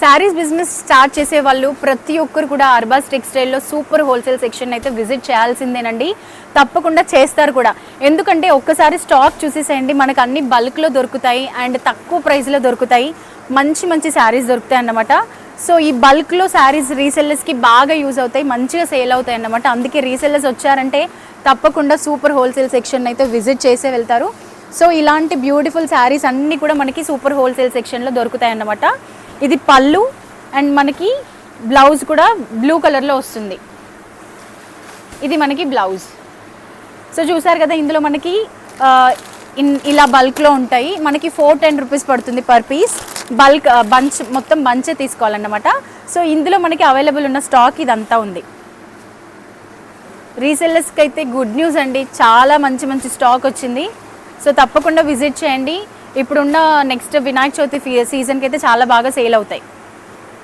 Saris business start చేసే వాళ్ళు ప్రతి ఒక్కరు కూడా అర్బాస్ టెక్స్టైల్లో సూపర్ హోల్సేల్ సెక్షన్ అయితే విజిట్ చేయాల్సిందేనండి. తప్పకుండా చేస్తారు కూడా. ఎందుకంటే ఒక్కసారి స్టాక్ చూసేసేయండి, మనకు అన్ని బల్క్లో దొరుకుతాయి అండ్ తక్కువ ప్రైస్లో దొరుకుతాయి. మంచి మంచి శారీస్ దొరుకుతాయి అన్నమాట. సో ఈ బల్క్లో శారీస్ రీసెల్లర్స్కి బాగా యూజ్ అవుతాయి, మంచిగా సేల్ అవుతాయి అన్నమాట. అందుకే రీసెల్లర్స్ వచ్చారంటే తప్పకుండా సూపర్ హోల్సేల్ సెక్షన్ అయితే విజిట్ చేసే వెళ్తారు. సో ఇలాంటి బ్యూటిఫుల్ శారీస్ అన్నీ కూడా మనకి సూపర్ హోల్సేల్ సెక్షన్లో దొరుకుతాయి అన్నమాట. ఇది పళ్ళు అండ్ మనకి బ్లౌజ్ కూడా బ్లూ కలర్లో వస్తుంది. ఇది మనకి బ్లౌజ్. సో చూసారు కదా, ఇందులో మనకి ఇలా బల్క్లో ఉంటాయి. మనకి 410 రూపీస్ పడుతుంది పర్ పీస్. బల్క్ బంచ్ మొత్తం బంచే తీసుకోవాలన్నమాట. సో ఇందులో మనకి అవైలబుల్ ఉన్న స్టాక్ ఇదంతా ఉంది. రీసెల్లర్స్కి అయితే గుడ్ న్యూస్ అండి, చాలా మంచి మంచి స్టాక్ వచ్చింది. సో తప్పకుండా విజిట్ చేయండి. ఇప్పుడున్న నెక్స్ట్ వినాయక చవితి సీజన్కి అయితే చాలా బాగా సేల్ అవుతాయి.